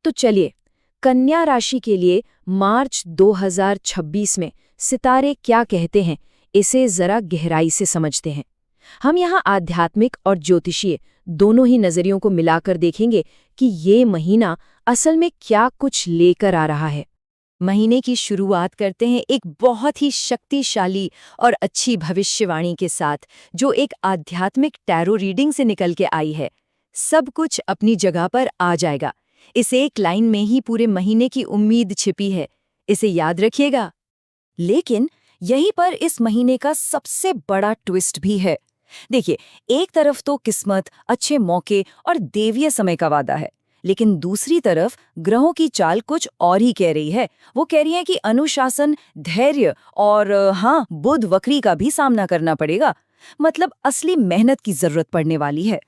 तो चलिए, कन्या राशि के लिए मार्च 2026 में सितारे क्या कहते हैं, इसे जरा गहराई से समझते हैं। हम यहाँ आध्यात्मिक और ज्योतिषीय दोनों ही नजरियों को मिलाकर देखेंगे कि ये महीना असल में क्या कुछ लेकर आ रहा है। महीने की शुरुआत करते हैं एक बहुत ही शक्तिशाली और अच्छी भविष्यवाणी के साथ, जो एक आध्यात्मिक टैरो रीडिंग से निकल के आई है। सब कुछ अपनी जगह पर आ जाएगा। इस एक लाइन में ही पूरे महीने की उम्मीद छिपी है, इसे याद रखिएगा। लेकिन यहीं पर इस महीने का सबसे बड़ा ट्विस्ट भी है। देखिए, एक तरफ तो किस्मत, अच्छे मौके और देवीय समय का वादा है, लेकिन दूसरी तरफ ग्रहों की चाल कुछ और ही कह रही है। वो कह रही है कि अनुशासन, धैर्य और बुध वक्री का भी सामना करना पड़ेगा। मतलब असली मेहनत की जरूरत पड़ने वाली है।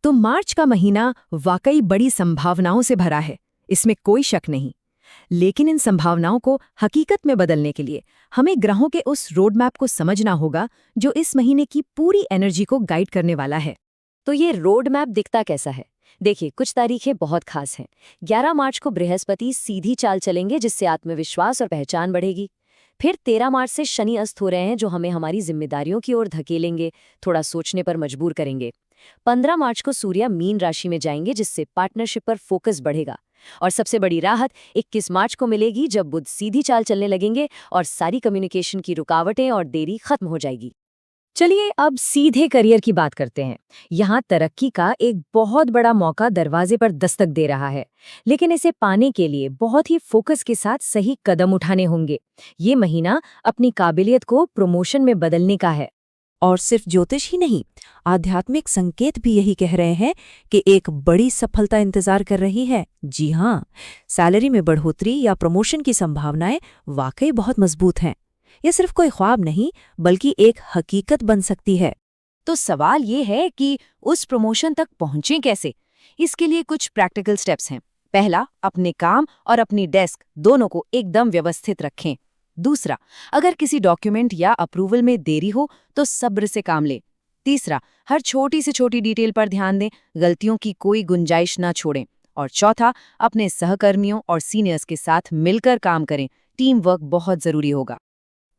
तो मार्च का महीना वाकई बड़ी संभावनाओं से भरा है, इसमें कोई शक नहीं। लेकिन इन संभावनाओं को हकीकत में बदलने के लिए हमें ग्रहों के उस रोड मैप को समझना होगा जो इस महीने की पूरी एनर्जी को गाइड करने वाला है। तो ये रोड मैप दिखता कैसा है? देखिए, कुछ तारीखें बहुत खास हैं। 11 मार्च को बृहस्पति सीधी चाल चलेंगे, जिससे आत्मविश्वास और पहचान बढ़ेगी। फिर 13 मार्च से शनि अस्त हो रहे हैं, जो हमें हमारी जिम्मेदारियों की ओर धकेलेंगे, थोड़ा सोचने पर मजबूर करेंगे। 15 मार्च को सूर्य मीन राशि में जाएंगे, जिससे पार्टनरशिप पर फोकस बढ़ेगा। और सबसे बड़ी राहत 21 मार्च को मिलेगी, जब बुध सीधी चाल चलने लगेंगे और सारी कम्युनिकेशन की रुकावटें और देरी खत्म हो जाएगी। चलिए अब सीधे करियर की बात करते हैं। यहाँ तरक्की का एक बहुत बड़ा मौका दरवाजे पर दस्तक दे रहा है, लेकिन इसे पाने के लिए बहुत ही फोकस के साथ सही कदम उठाने होंगे। ये महीना अपनी काबिलियत को प्रमोशन में बदलने का है। और सिर्फ ज्योतिष ही नहीं, आध्यात्मिक संकेत भी यही कह रहे हैं कि एक बड़ी सफलता इंतजार कर रही है। जी हाँ, सैलरी में बढ़ोतरी या प्रमोशन की संभावनाएं वाकई बहुत मजबूत हैं। यह सिर्फ कोई ख्वाब नहीं, बल्कि एक हकीकत बन सकती है। तो सवाल ये है कि उस प्रमोशन तक पहुंचें कैसे? इसके लिए कुछ प्रैक्टिकल स्टेप्स हैं। पहला, अपने काम और अपनी डेस्क दोनों को एकदम व्यवस्थित रखें। दूसरा, अगर किसी डॉक्यूमेंट या अप्रूवल में देरी हो तो सब्र से काम लें। तीसरा, हर छोटी से छोटी डिटेल पर ध्यान दें, गलतियों की कोई गुंजाइश ना छोड़ें। और चौथा, अपने सहकर्मियों और सीनियर्स के साथ मिलकर काम करें। टीम वर्क बहुत जरूरी होगा।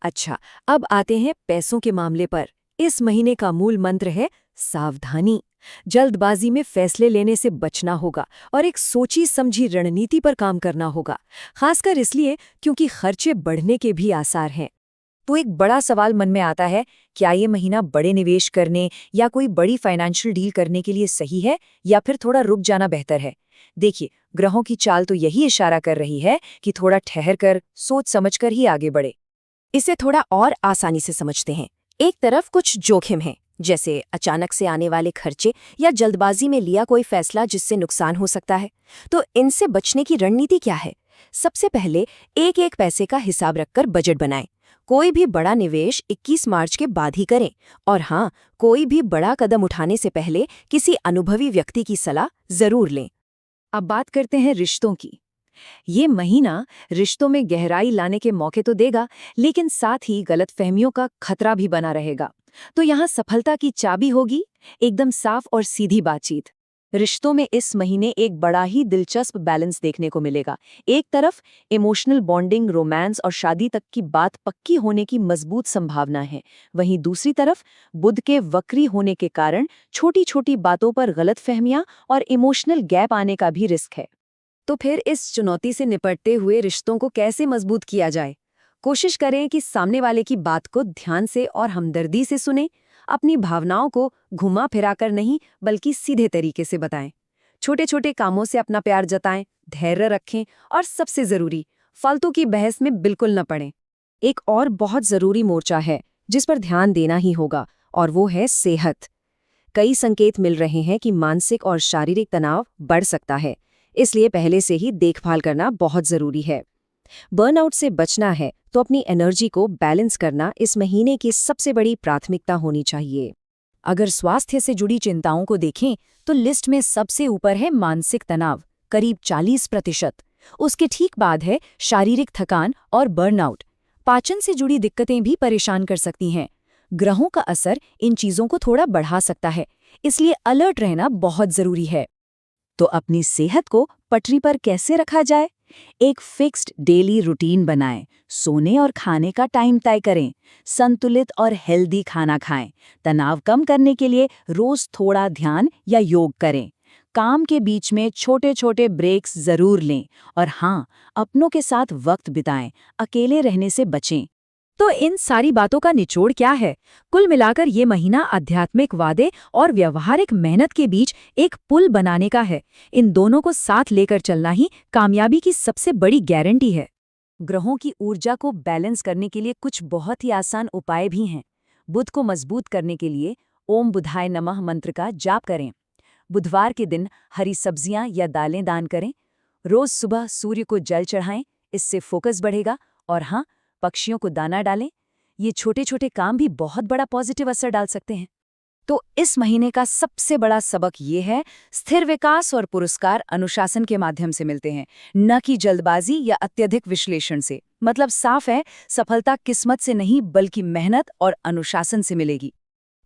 अच्छा, अब आते हैं पैसों के मामले पर। इस महीने का मूल मंत्र है सावधानी। जल्दबाजी में फैसले लेने से बचना होगा और एक सोची समझी रणनीति पर काम करना होगा, खासकर इसलिए क्योंकि खर्चे बढ़ने के भी आसार हैं। तो एक बड़ा सवाल मन में आता है, क्या ये महीना बड़े निवेश करने या कोई बड़ी फाइनेंशियल डील करने के लिए सही है, या फिर थोड़ा रुक जाना बेहतर है? देखिए, ग्रहों की चाल तो यही इशारा कर रही है कि थोड़ा ठहर कर, सोच समझकर ही आगे बढ़े। इसे थोड़ा और आसानी से समझते हैं। एक तरफ कुछ जोखिम है, जैसे अचानक से आने वाले खर्चे या जल्दबाजी में लिया कोई फैसला जिससे नुकसान हो सकता है। तो इनसे बचने की रणनीति क्या है? सबसे पहले एक एक पैसे का हिसाब रखकर बजट बनाएं। कोई भी बड़ा निवेश 21 मार्च के बाद ही करें। और हाँ, कोई भी बड़ा कदम उठाने से पहले किसी अनुभवी व्यक्ति की सलाह जरूर लें। अब बात करते हैं रिश्तों की। ये महीना रिश्तों में गहराई लाने के मौके तो देगा, लेकिन साथ ही गलतफहमियों का खतरा भी बना रहेगा। तो यहाँ सफलता की चाबी होगी एकदम साफ और सीधी बातचीत। रिश्तों में इस महीने एक बड़ा ही दिलचस्प बैलेंस देखने को मिलेगा। एक तरफ इमोशनल बॉन्डिंग, रोमांस और शादी तक की बात पक्की होने की मजबूत संभावना है। वहीं दूसरी तरफ बुध के वक्री होने के कारण छोटी छोटी बातों पर गलतफहमियां और इमोशनल गैप आने का भी रिस्क है। तो फिर इस चुनौती से निपटते हुए रिश्तों को कैसे मजबूत किया जाए? कोशिश करें कि सामने वाले की बात को ध्यान से और हमदर्दी से सुनें। अपनी भावनाओं को घुमा फिराकर नहीं, बल्कि सीधे तरीके से बताएं। छोटे छोटे कामों से अपना प्यार जताएं, धैर्य रखें और सबसे जरूरी, फालतू की बहस में बिल्कुल न पड़ें। एक और बहुत जरूरी मोर्चा है जिस पर ध्यान देना ही होगा, और वो है सेहत। कई संकेत मिल रहे हैं कि मानसिक और शारीरिक तनाव बढ़ सकता है, इसलिए पहले से ही देखभाल करना बहुत जरूरी है। बर्नआउट से बचना है तो अपनी एनर्जी को बैलेंस करना इस महीने की सबसे बड़ी प्राथमिकता होनी चाहिए। अगर स्वास्थ्य से जुड़ी चिंताओं को देखें तो लिस्ट में सबसे ऊपर है मानसिक तनाव, करीब 40%। उसके ठीक बाद है शारीरिक थकान और बर्नआउट। पाचन से जुड़ी दिक्कतें भी परेशान कर सकती हैं। ग्रहों का असर इन चीजों को थोड़ा बढ़ा सकता है, इसलिए अलर्ट रहना बहुत जरूरी है। तो अपनी सेहत को पटरी पर कैसे रखा जाए? एक फिक्स्ड डेली रूटीन बनाएं, सोने और खाने का टाइम तय करें, संतुलित और हेल्दी खाना खाएं, तनाव कम करने के लिए रोज थोड़ा ध्यान या योग करें, काम के बीच में छोटे छोटे ब्रेक्स जरूर लें और हाँ, अपनों के साथ वक्त बिताएं, अकेले रहने से बचें। तो इन सारी बातों का निचोड़ क्या है? कुल मिलाकर ये महीना आध्यात्मिक वादे और व्यवहारिक मेहनत के बीच एक पुल बनाने का है। इन दोनों को साथ लेकर चलना ही कामयाबी की सबसे बड़ी गारंटी है। ग्रहों की ऊर्जा को बैलेंस करने के लिए कुछ बहुत ही आसान उपाय भी हैं। बुध को मजबूत करने के लिए ओम बुधाय नमः मंत्र का जाप करें। बुधवार के दिन हरी सब्जियां या दालें दान करें। रोज सुबह सूर्य को जल चढ़ाएं, इससे फोकस बढ़ेगा। और हाँ, पक्षियों को दाना डालें। ये छोटे छोटे काम भी बहुत बड़ा पॉजिटिव असर डाल सकते हैं। तो इस महीने का सबसे बड़ा सबक ये है, स्थिर विकास और पुरस्कार अनुशासन के माध्यम से मिलते हैं, न कि जल्दबाजी या अत्यधिक विश्लेषण से। मतलब साफ है, सफलता किस्मत से नहीं बल्कि मेहनत और अनुशासन से मिलेगी।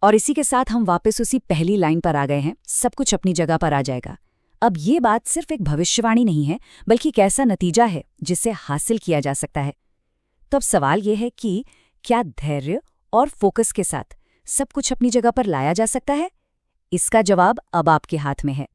और इसी के साथ हम वापस उसी पहली लाइन पर आ गए हैं, सब कुछ अपनी जगह पर आ जाएगा। अब ये बात सिर्फ एक भविष्यवाणी नहीं है, बल्कि एक ऐसा नतीजा है जिसे हासिल किया जा सकता है। तो अब सवाल ये है कि क्या धैर्य और फोकस के साथ सब कुछ अपनी जगह पर लाया जा सकता है? इसका जवाब अब आपके हाथ में है।